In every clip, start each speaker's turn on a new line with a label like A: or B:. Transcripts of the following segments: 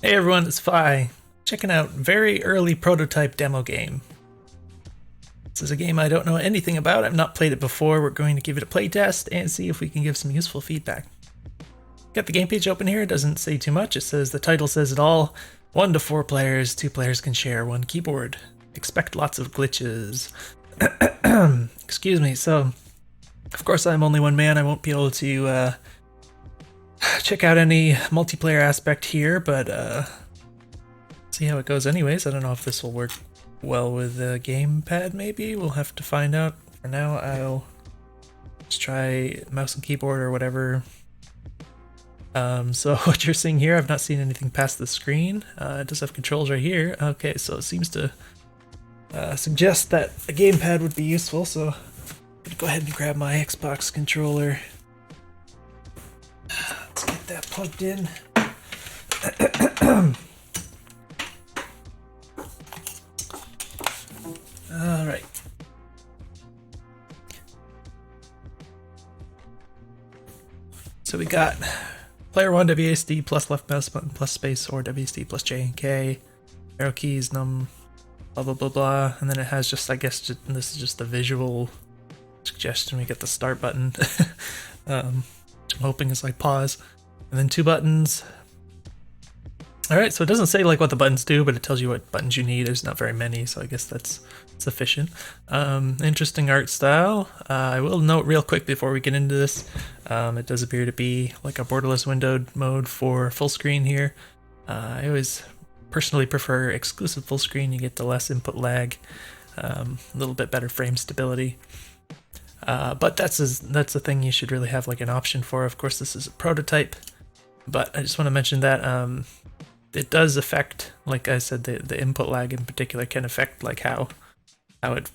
A: Hey everyone, it's Fi. Checking out very early prototype demo game. This is a game I don't know anything about. I've not played it before. We're going to give it a playtest and see if we can give some useful feedback. Got the game page open here. It doesn't say too much. It says the title says it all. 1 to 4 players. 2 players can share 1 keyboard. Expect lots of glitches. Excuse me. So, of course, I'm only one man. I won't be able to check out any multiplayer aspect here, but see how it goes anyways. I don't know if this will work well with the gamepad, maybe. We'll have to find out. For now, I'll just try mouse and keyboard or whatever. So what you're seeing here, I've not seen anything past the screen. It does have controls right here. Okay, so it seems to suggest that a gamepad would be useful, so I'm gonna go ahead and grab my Xbox controller. Let's get that plugged in. Alright. So we got player 1 WASD plus left mouse button plus space, or WASD plus J and K, arrow keys, num, blah blah blah blah, and then it has just, I guess, this is just the visual suggestion. We get the start button, which I'm hoping is like pause, and then 2 buttons. Alright, so it doesn't say like what the buttons do, but it tells you what buttons you need. There's not very many, so I guess that's sufficient. Interesting art style. I will note real quick before we get into this, it does appear to be like a borderless windowed mode for full screen here. I always personally prefer exclusive full screen. You get the less input lag, a little bit better frame stability. But that's a thing you should really have like an option for. Of course, this is a prototype, but I just want to mention that it does affect, like I said, the input lag in particular can affect like how it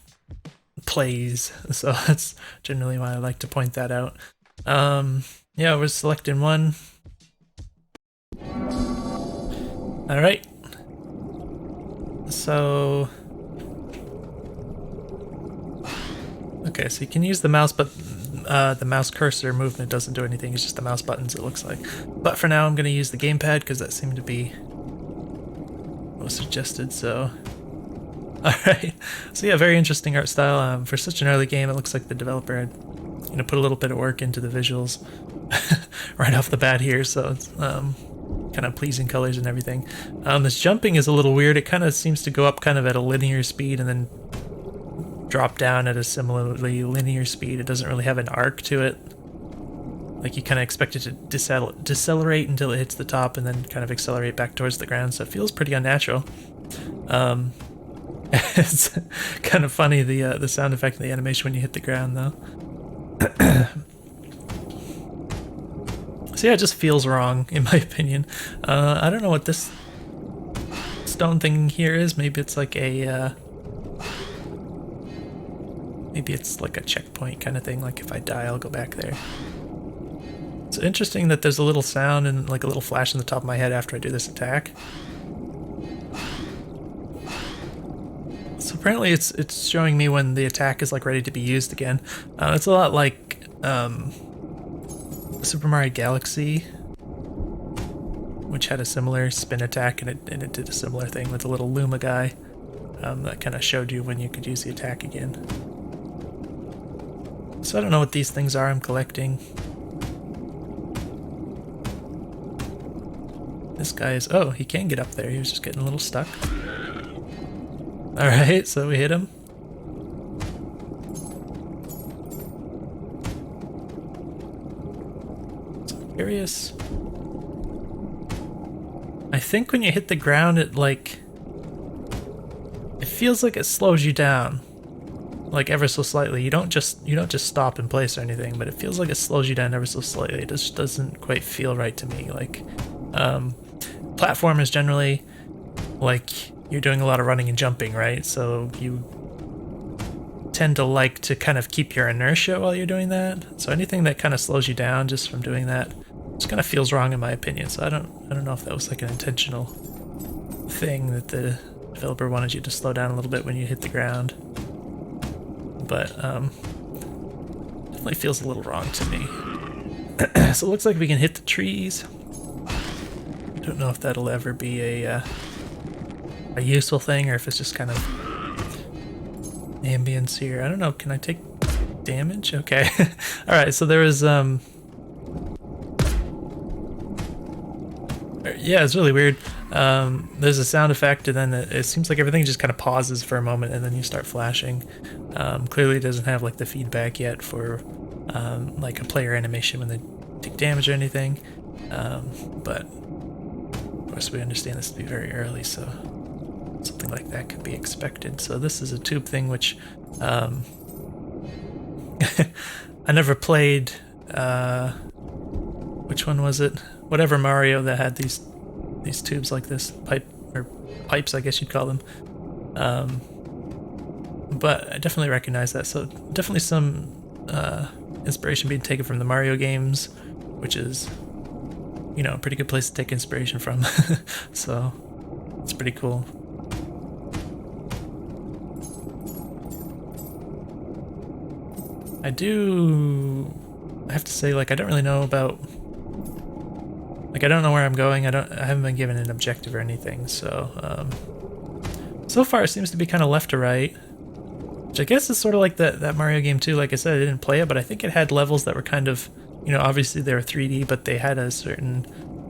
A: plays. So that's generally why I like to point that out. Yeah, we're selecting 1. All right. So, okay, so you can use the mouse, but the mouse cursor movement doesn't do anything. It's just the mouse buttons, it looks like. But for now, I'm going to use the gamepad because that seemed to be what was suggested. So, all right. So yeah, very interesting art style. For such an early game, it looks like the developer had, put a little bit of work into the visuals right off the bat here. So it's kind of pleasing colors and everything. This jumping is a little weird. It kind of seems to go up kind of at a linear speed and then drop down at a similarly linear speed. It doesn't really have an arc to it. Like you kind of expect it to decelerate until it hits the top and then kind of accelerate back towards the ground, so it feels pretty unnatural. It's kind of funny, the sound effect and the animation when you hit the ground though. So yeah, it just feels wrong in my opinion. I don't know what this stone thing here is. Maybe it's like a maybe it's like a checkpoint kind of thing, like if I die I'll go back there. It's interesting that there's a little sound and like a little flash in the top of my head after I do this attack. So apparently it's showing me when the attack is like ready to be used again. It's a lot like Super Mario Galaxy, which had a similar spin attack, and it did a similar thing with the little Luma guy that kind of showed you when you could use the attack again. So I don't know what these things are I'm collecting. This guy is, oh, he can get up there. He was just getting a little stuck. Alright, so we hit him. So I'm curious. I think when you hit the ground, it feels like it slows you down. Like ever so slightly. You don't just stop in place or anything, but it feels like it slows you down ever so slightly. It just doesn't quite feel right to me. Like platformers generally, like you're doing a lot of running and jumping, right? So you tend to like to kind of keep your inertia while you're doing that. So anything that kind of slows you down just from doing that just kind of feels wrong in my opinion. So I don't know if that was like an intentional thing that the developer wanted you to slow down a little bit when you hit the ground. But definitely feels a little wrong to me. So it looks like we can hit the trees. don't know if that'll ever be a useful thing or if it's just kind of ambience here. I don't know. Can I take damage? Okay. All right. So there was yeah, it's really weird. There's a sound effect, and then it seems like everything just kind of pauses for a moment, and then you start flashing. Clearly, it doesn't have like the feedback yet for like a player animation when they take damage or anything. But of course, we understand this to be very early, so something like that could be expected. So this is a tube thing, which I never played. Which one was it? Whatever Mario that had these tubes like this, pipes, I guess you'd call them. But I definitely recognize that. So definitely some inspiration being taken from the Mario games, which is, you know, a pretty good place to take inspiration from. So it's pretty cool. I have to say, like, I don't really know about, like, I don't know where I'm going. I haven't been given an objective or anything. So so far it seems to be kind of left to right, which I guess is sort of like that Mario game too. Like I said, I didn't play it, but I think it had levels that were kind of, you know, obviously they were 3D, but they had a certain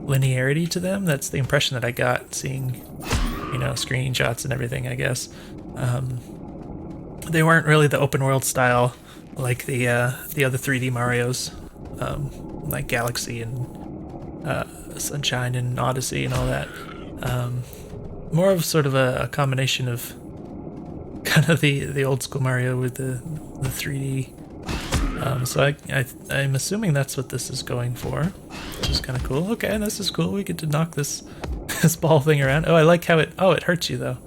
A: linearity to them. That's the impression that I got seeing, you know, screenshots and everything, I guess. They weren't really the open world style like the other 3D Marios, like Galaxy and Sunshine and Odyssey and all that. More of sort of a combination of kind of the old school Mario with the 3D. So I'm assuming that's what this is going for, which is kind of cool. Okay, this is cool. We get to knock this ball thing around. Oh, I like how it hurts you though.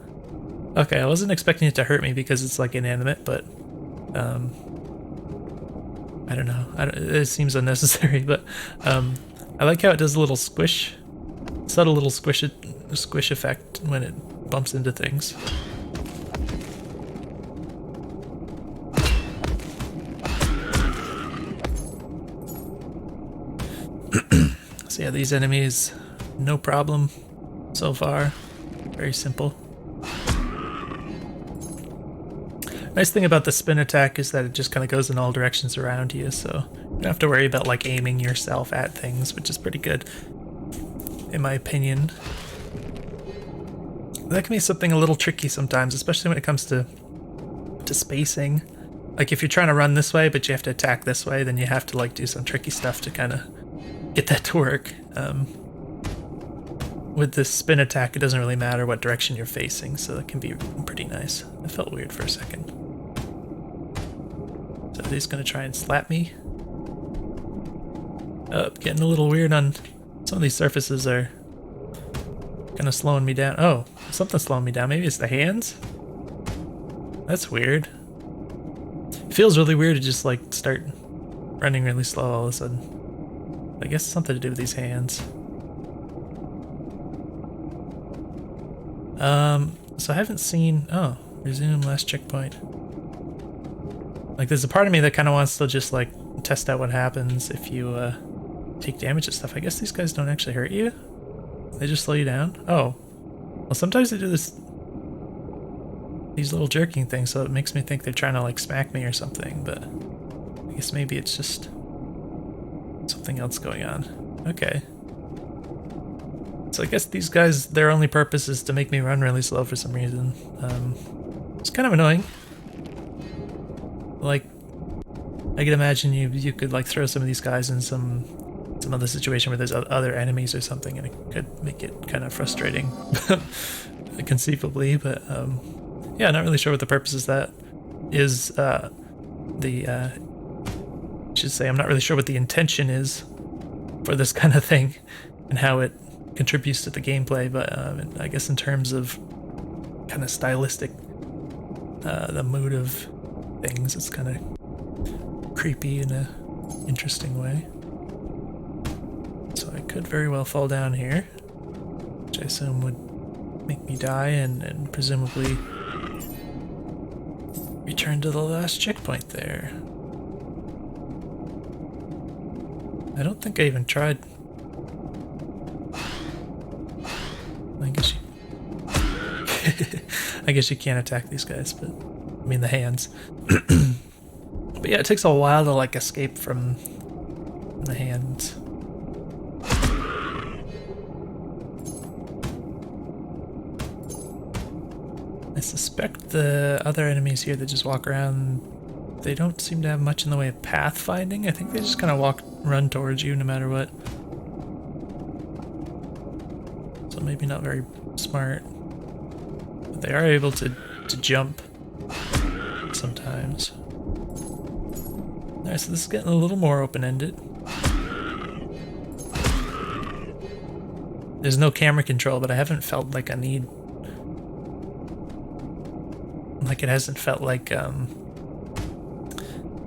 A: Okay, I wasn't expecting it to hurt me because it's like inanimate, but I don't know. It seems unnecessary, but I like how it does a little squish, subtle little squish effect when it bumps into things. So yeah, these enemies, no problem so far. Very simple. Nice thing about the spin attack is that it just kind of goes in all directions around you, so you don't have to worry about like aiming yourself at things, which is pretty good, in my opinion. That can be something a little tricky sometimes, especially when it comes to spacing. Like if you're trying to run this way, but you have to attack this way, then you have to like do some tricky stuff to kind of get that to work. With this spin attack, it doesn't really matter what direction you're facing, so that can be pretty nice. It felt weird for a second. So he's gonna try and slap me. Oh, getting a little weird on some of these surfaces are kind of slowing me down. Oh, something's slowing me down. Maybe it's the hands? That's weird. It feels really weird to just like start running really slow all of a sudden. I guess it's something to do with these hands. So I haven't seen, oh, resume last checkpoint. Like there's a part of me that kind of wants to just like test out what happens if you take damage and stuff. I guess these guys don't actually hurt you. They just slow you down. Oh, well sometimes they do these little jerking things, so it makes me think they're trying to like smack me or something, but I guess maybe it's just something else going on. Okay. So I guess these guys, their only purpose is to make me run really slow for some reason. It's kind of annoying. Like, I could imagine you could like throw some of these guys in some other situation where there's other enemies or something, and it could make it kind of frustrating, conceivably. But yeah, not really sure what the purpose of that is. I should say I'm not really sure what the intention is for this kind of thing and how it contributes to the gameplay, but I guess in terms of kind of stylistic, the mood of things, it's kind of creepy in a interesting way. So I could very well fall down here, which I assume would make me die and presumably return to the last checkpoint there. I don't think I even tried. I guess you can't attack these guys, but I mean the hands. But yeah, it takes a while to like escape from the hands. I suspect the other enemies here that just walk around, they don't seem to have much in the way of pathfinding. I think they just kind of run towards you no matter what. So maybe not very smart. But they are able to jump sometimes. Alright, so this is getting a little more open-ended. There's no camera control, but I haven't felt like I need... Like, it hasn't felt like I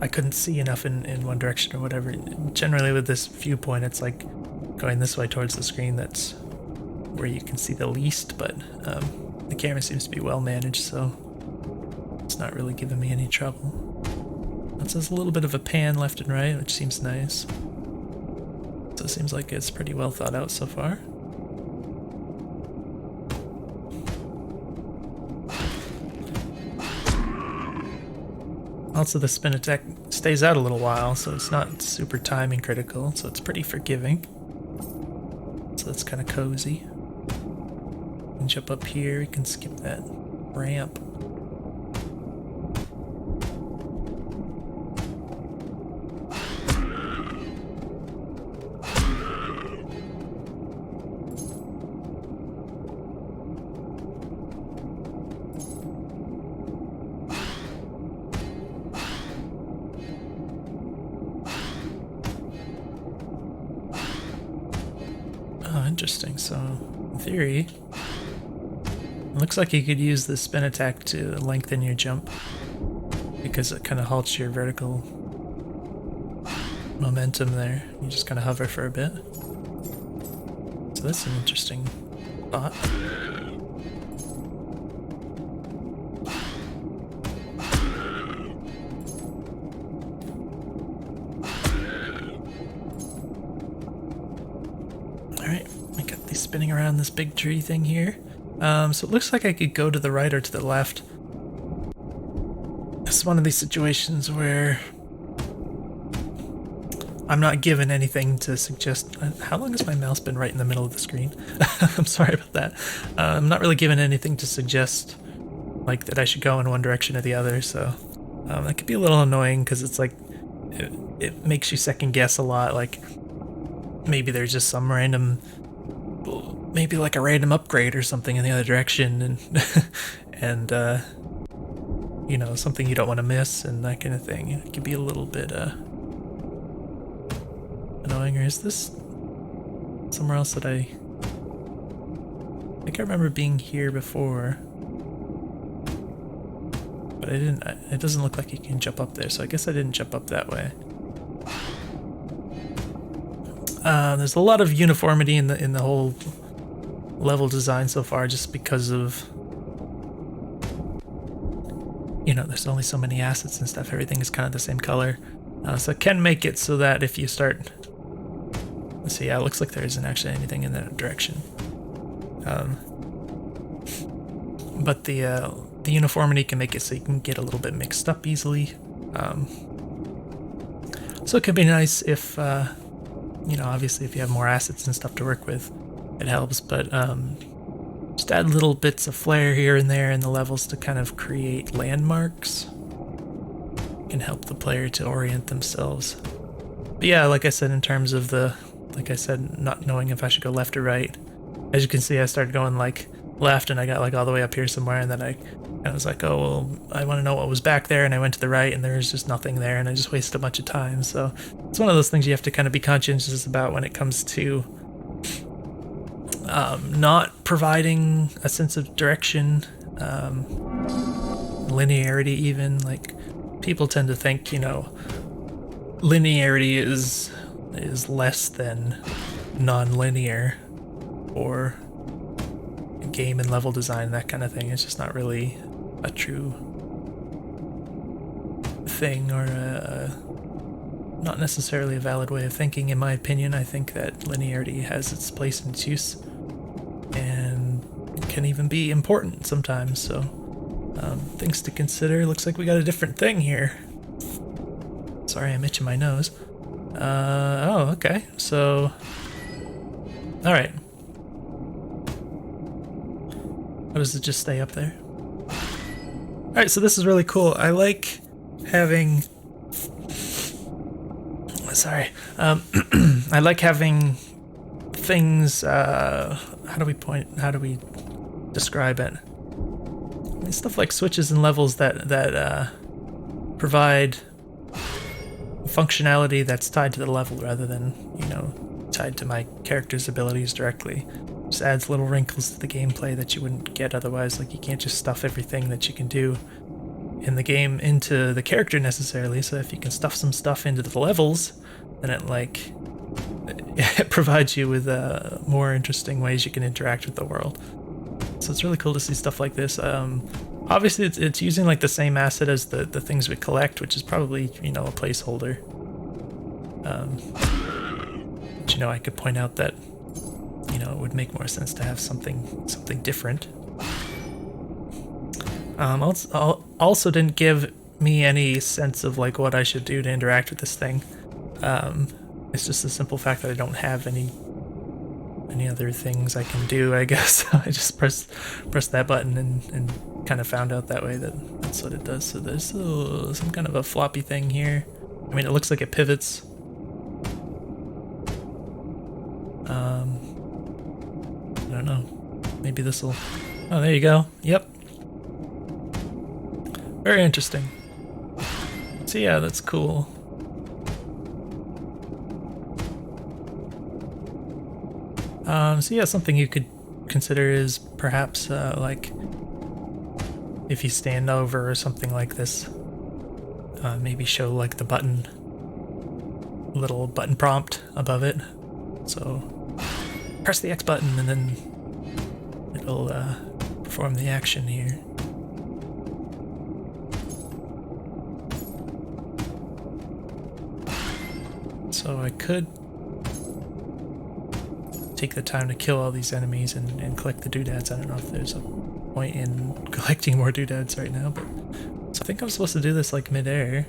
A: couldn't see enough in one direction or whatever. Generally with this viewpoint, it's like going this way towards the screen, that's where you can see the least, but the camera seems to be well managed, so it's not really giving me any trouble. It says a little bit of a pan left and right, which seems nice. So it seems like it's pretty well thought out so far. Also, the spin attack stays out a little while, so it's not super timing critical, so it's pretty forgiving. So that's kind of cozy. We can jump up here, we can skip that ramp. Interesting. So, in theory, it looks like you could use the spin attack to lengthen your jump because it kind of halts your vertical momentum there. You just kind of hover for a bit. So that's an interesting thought. Spinning around this big tree thing here. So it looks like I could go to the right or to the left. It's one of these situations where I'm not given anything to suggest. How long has my mouse been right in the middle of the screen? I'm sorry about that. I'm not really given anything to suggest like that I should go in one direction or the other, so that could be a little annoying because it's like it makes you second guess a lot. Like maybe there's just some random, maybe like a random upgrade or something in the other direction, and you know, something you don't want to miss and that kind of thing. It can be a little bit annoying. Or is this somewhere else that I think I remember being here before, but I didn't. It doesn't look like you can jump up there, so I guess I didn't jump up that way. There's a lot of uniformity in the whole level design so far, just because of, you know, there's only so many assets and stuff. Everything is kind of the same color, so it can make it so that if you start, let's see, yeah, it looks like there isn't actually anything in that direction. But the uniformity can make it so you can get a little bit mixed up easily. So it could be nice if, you know, obviously if you have more assets and stuff to work with, it helps, but just add little bits of flair here and there in the levels to kind of create landmarks. Can help the player to orient themselves. But yeah, like I said, in terms of like I said, not knowing if I should go left or right, as you can see, I started going like left and I got like all the way up here somewhere, and then I was like, oh, well, I want to know what was back there, and I went to the right and there was just nothing there, and I just wasted a bunch of time. So it's one of those things you have to kind of be conscientious about when it comes to not providing a sense of direction, linearity even. Like, people tend to think, you know, linearity is less than non-linear, or game and level design, that kind of thing. It's just not really a true thing, or not necessarily a valid way of thinking, in my opinion. I think that linearity has its place and its use, and can even be important sometimes. So Things to consider. Looks like we got a different thing here. Sorry, I'm itching my nose. Oh, okay. So, all right. How does it just stay up there? All right, so this is really cool. I like having. Sorry. I like having things. How do we describe it? I mean, stuff like switches and levels that provide functionality that's tied to the level rather than, you know, tied to my character's abilities directly. Just adds little wrinkles to the gameplay that you wouldn't get otherwise. Like, you can't just stuff everything that you can do in the game into the character necessarily. So if you can stuff some stuff into the levels, then it provides you with more interesting ways you can interact with the world. So it's really cool to see stuff like this. Obviously, it's using like the same asset as the things we collect, which is probably, you know, a placeholder. But, you know, I could point out that, you know, it would make more sense to have something different. Also didn't give me any sense of like what I should do to interact with this thing. It's just the simple fact that I don't have any other things I can do, I guess. I just press that button and kind of found out that way that that's what it does. So there's some kind of a floppy thing here. I mean, it looks like it pivots. I don't know. Maybe this'll... Oh, there you go. Yep. Very interesting. So yeah, that's cool. So yeah, something you could consider is perhaps like if you stand over or something like this, maybe show like the little button prompt above it. So press the X button and then it'll perform the action here. So I could take the time to kill all these enemies and collect the doodads. I don't know if there's a point in collecting more doodads right now, but so I think I'm supposed to do this like mid-air.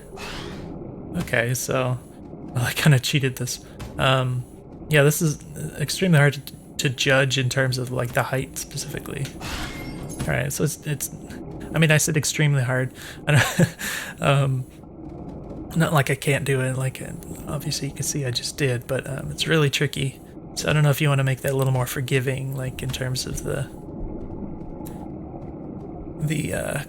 A: Okay, so well, I kind of cheated this. Yeah, this is extremely hard to judge in terms of like the height specifically. All right, so it's I mean, I said extremely hard. Not like I can't do it. Like obviously you can see I just did, but it's really tricky. So I don't know if you want to make that a little more forgiving, like in terms of the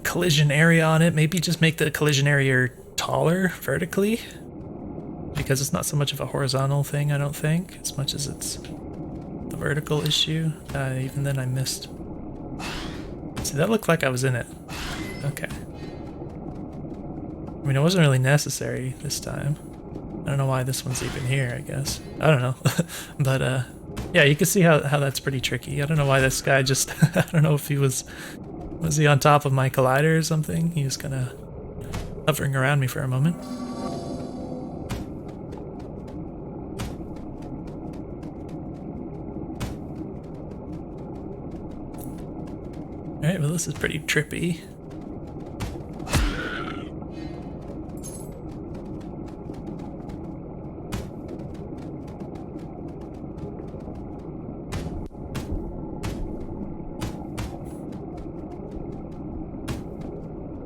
A: collision area on it. Maybe just make the collision area taller vertically, because it's not so much of a horizontal thing, I don't think, as much as it's the vertical issue. Even then I missed. See, that looked like I was in it. Okay. I mean, it wasn't really necessary this time. I don't know why this one's even here, I guess. I don't know. But, yeah, you can see how that's pretty tricky. I don't know why this guy just... I don't know if he was he on top of my collider or something? He was kind of hovering around me for a moment. Alright, well this is pretty trippy.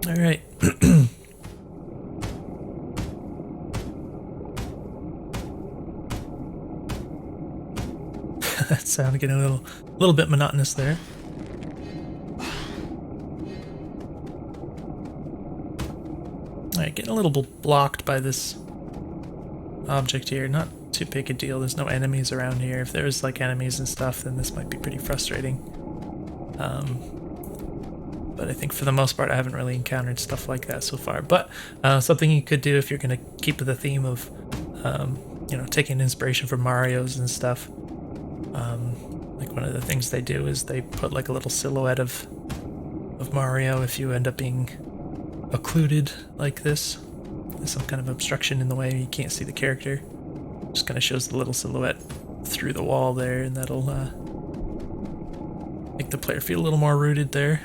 A: Alright. That sound getting a little bit monotonous there. Alright, getting a little blocked by this object here. Not too big a deal. There's no enemies around here. If there's like enemies and stuff, then this might be pretty frustrating. But I think for the most part I haven't really encountered stuff like that so far. But something you could do if you're going to keep with the theme of, you know, taking inspiration from Mario's and stuff. Like one of the things they do is they put like a little silhouette of Mario if you end up being occluded like this. There's some kind of obstruction in the way, you can't see the character. Just kind of shows the little silhouette through the wall there, and that'll make the player feel a little more rooted there.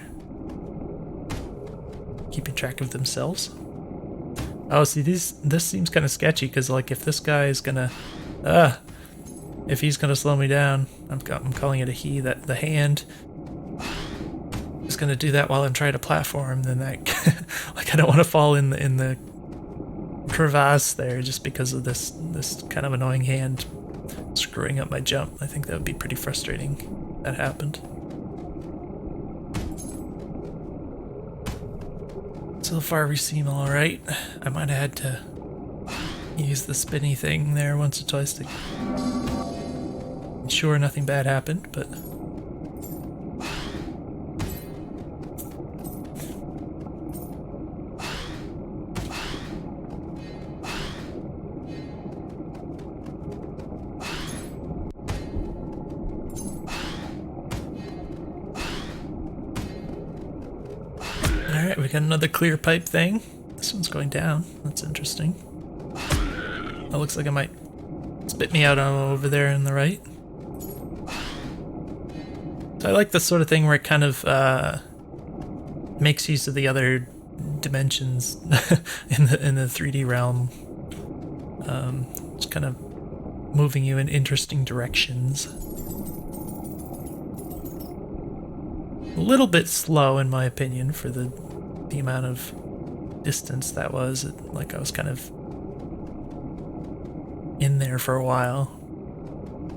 A: keeping track of themselves. Oh, see, this seems kind of sketchy, because like if this guy is gonna, if he's gonna slow me down, I'm calling it a he, that the hand is gonna do that while I'm trying to platform, then that, like I don't want to fall in the crevasse there just because of this kind of annoying hand screwing up my jump. I think that would be pretty frustrating if that happened. So far we seem alright. I might have had to use the spinny thing there once or twice to ensure nothing bad happened, but alright, we got another clear pipe thing. This one's going down. That's interesting. That looks like it might spit me out over there on the right. So I like this sort of thing where it kind of makes use of the other dimensions in the 3D realm. Just kind of moving you in interesting directions. A little bit slow in my opinion for the amount of distance that was. Like I was kind of in there for a while.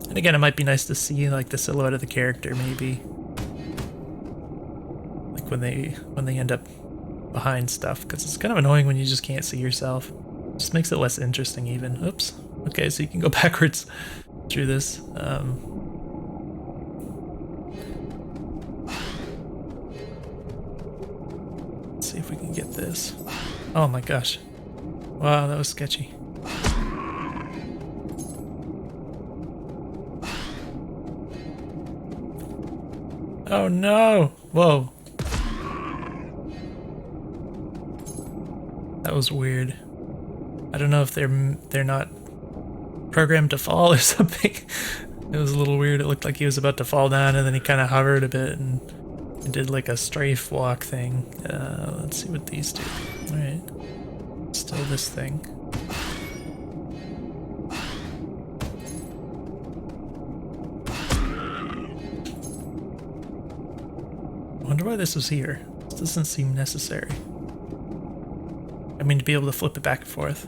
A: And again, it might be nice to see like the silhouette of the character maybe. Like when they end up behind stuff, because it's kind of annoying when you just can't see yourself. It just makes it less interesting even. Oops. Okay, so you can go backwards through this. Let's see if we can get this. Oh my gosh. Wow, that was sketchy. Oh no! Whoa. That was weird. I don't know if they're not programmed to fall or something. It was a little weird. It looked like he was about to fall down and then he kind of hovered a bit and did like a strafe walk thing. Let's see what these do. Alright. Still this thing. I wonder why this was here. This doesn't seem necessary. I mean, to be able to flip it back and forth.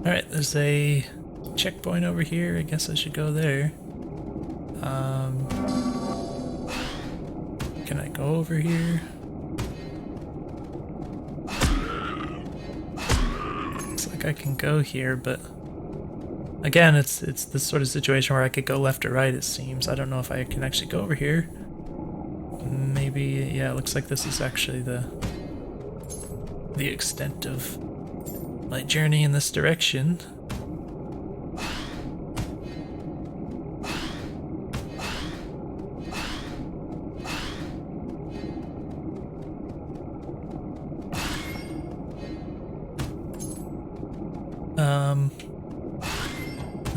A: Alright, there's a checkpoint over here. I guess I should go there. Can I go over here? Looks like I can go here, but again, it's this sort of situation where I could go left or right, it seems. I don't know if I can actually go over here. Maybe, yeah, it looks like this is actually the extent of my journey in this direction.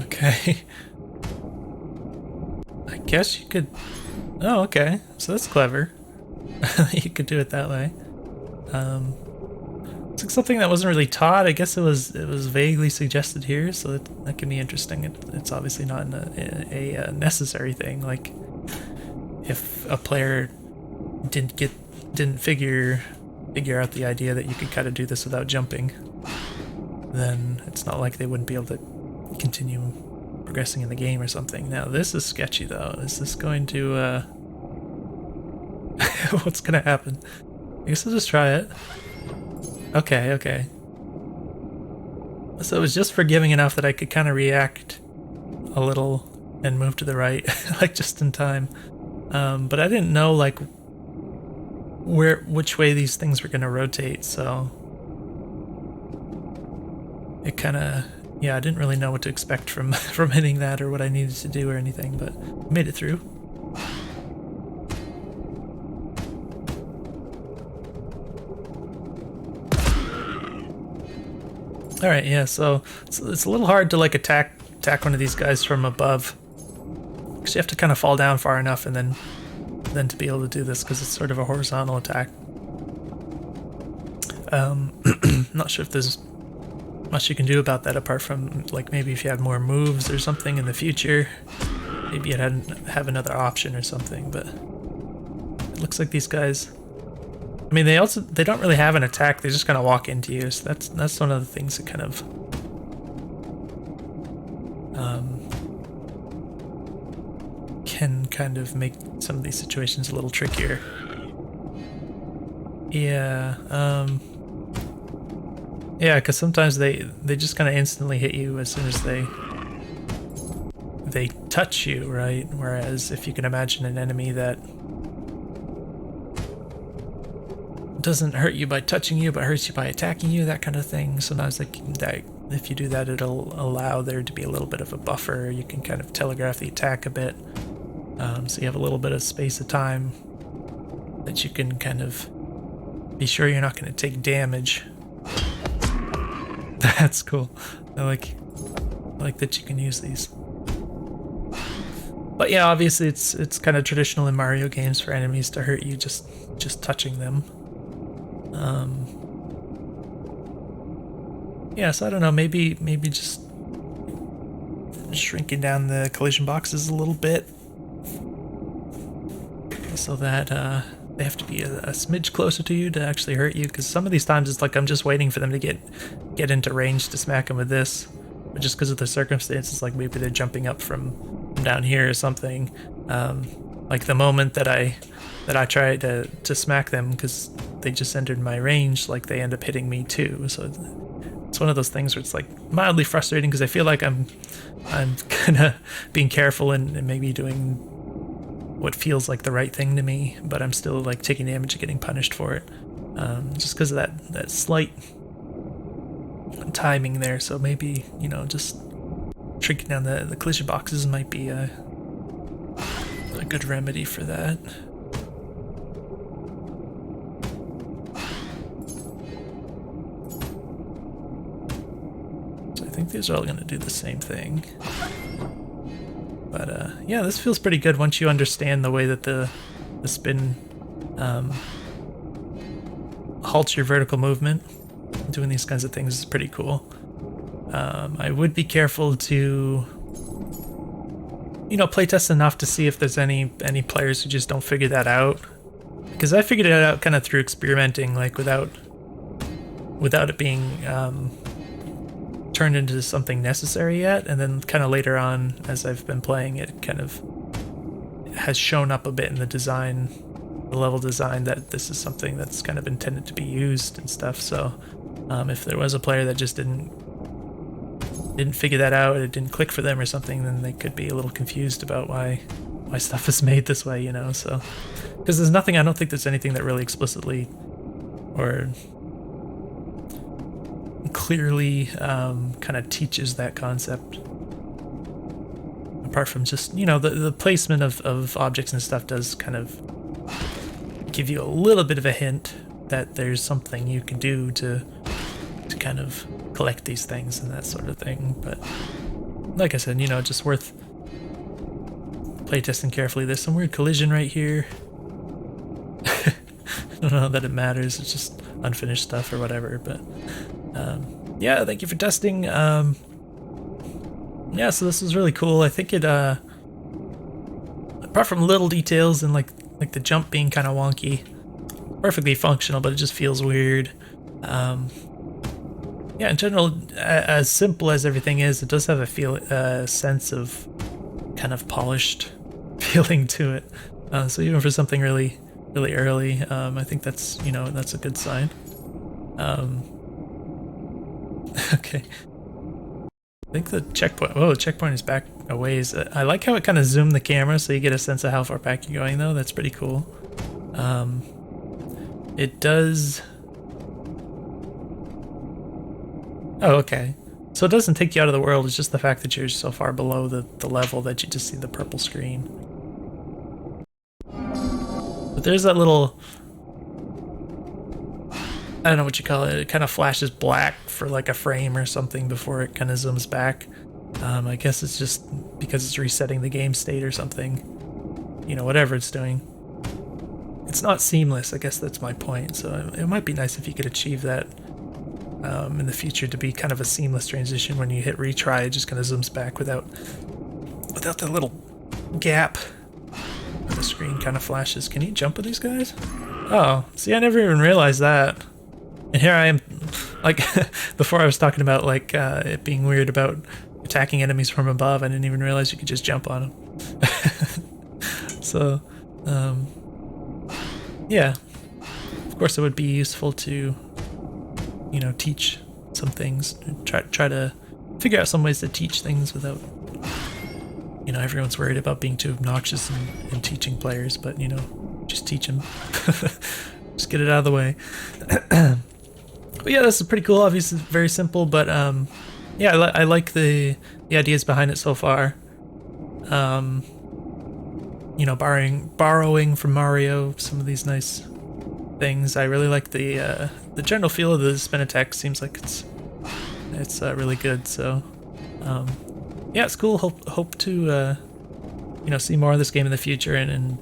A: Okay. I guess you could... Oh, okay. So that's clever. You could do it that way. It's like something that wasn't really taught. I guess it was vaguely suggested here, so that can be interesting. It's obviously not a necessary thing. Like, if a player didn't figure out the idea that you could kind of do this without jumping, then it's not like they wouldn't be able to continue progressing in the game or something. Now this is sketchy though. Is this going to what's gonna happen? I guess I'll just try it. Okay. So it was just forgiving enough that I could kind of react a little and move to the right, like just in time. But I didn't know like which way these things were gonna rotate, so it kind of, yeah, I didn't really know what to expect from hitting that or what I needed to do or anything, but I made it through. All right, yeah. So it's a little hard to like attack one of these guys from above, because you have to kind of fall down far enough and then to be able to do this, because it's sort of a horizontal attack. Not sure if there's much you can do about that apart from like maybe if you had more moves or something in the future, maybe you'd have another option or something. But it looks like these guys, I mean, they don't really have an attack, they just kind of walk into you, so that's one of the things that kind of can kind of make some of these situations a little trickier. Yeah, yeah, because sometimes they just kind of instantly hit you as soon as they touch you, right? Whereas if you can imagine an enemy that doesn't hurt you by touching you, but hurts you by attacking you, that kind of thing. Sometimes if you do that, it'll allow there to be a little bit of a buffer. You can kind of telegraph the attack a bit, so you have a little bit of space of time that you can kind of be sure you're not going to take damage. That's cool. I like that you can use these. But yeah, obviously it's kind of traditional in Mario games for enemies to hurt you just touching them. Yeah, so I don't know, maybe just shrinking down the collision boxes a little bit so that they have to be a smidge closer to you to actually hurt you, because some of these times it's like I'm just waiting for them to get into range to smack them with this, but just because of the circumstances, like maybe they're jumping up from down here or something. Like the moment that I try to smack them because they just entered my range, like they end up hitting me too. So it's one of those things where it's like mildly frustrating because I feel like I'm kind of being careful and maybe doing what feels like the right thing to me, but I'm still like taking damage and getting punished for it, just because of that slight timing there. So maybe, you know, just shrinking down the collision boxes might be a good remedy for that. So I think these are all going to do the same thing. But yeah, this feels pretty good once you understand the way that the spin halts your vertical movement. Doing these kinds of things is pretty cool. I would be careful to, you know, playtest enough to see if there's any players who just don't figure that out. Because I figured it out kind of through experimenting, like without it being turned into something necessary yet, and then kind of later on as I've been playing it kind of has shown up a bit in the design, the level design, that this is something that's kind of intended to be used and stuff. So if there was a player that just didn't figure that out, it didn't click for them or something, then they could be a little confused about why stuff is made this way, you know. So because I don't think there's anything that really explicitly or clearly kind of teaches that concept, apart from just, you know, the placement of objects and stuff does kind of give you a little bit of a hint that there's something you can do to kind of collect these things and that sort of thing. But like I said, you know, just worth playtesting carefully. There's some weird collision right here. I don't know that it matters, it's just unfinished stuff or whatever, but yeah, thank you for testing. Yeah, so this was really cool. I think it apart from little details and like the jump being kind of wonky, perfectly functional, but it just feels weird. Yeah, in general, as simple as everything is, it does have a sense of kind of polished feeling to it. So even for something really early, I think that's, you know, that's a good sign. Okay. I think the checkpoint. Oh, the checkpoint is back a ways. I like how it kind of zoomed the camera so you get a sense of how far back you're going, though. That's pretty cool. It does. Oh, okay. So it doesn't take you out of the world. It's just the fact that you're so far below the level that you just see the purple screen. But there's that little I don't know what you call it. It kind of flashes black for like a frame or something before it kind of zooms back. I guess it's just because it's resetting the game state or something. You know, whatever it's doing. It's not seamless, I guess that's my point. So it might be nice if you could achieve that in the future, to be kind of a seamless transition. When you hit retry, it just kind of zooms back without that little gap. The screen kind of flashes. Can you jump with these guys? Oh, see, I never even realized that. And here I am, like, before I was talking about, like, it being weird about attacking enemies from above. I didn't even realize you could just jump on them. So, yeah. Of course, it would be useful to, you know, teach some things. Try to figure out some ways to teach things without, you know, everyone's worried about being too obnoxious and teaching players, but, you know, just teach them. Just get it out of the way. But yeah, this is pretty cool. Obviously, it's very simple, but yeah, I like the ideas behind it so far. You know, borrowing from Mario some of these nice things. I really like the general feel of the spin attack. Seems like it's really good. So yeah, it's cool. Hope to you know, see more of this game in the future, and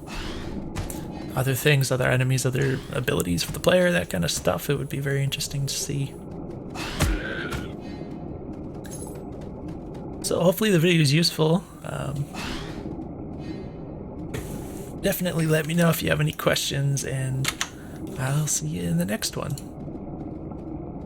A: other things, other enemies, other abilities for the player, that kind of stuff. It would be very interesting to see. So hopefully the video is useful. Definitely let me know if you have any questions, and I'll see you in the next one.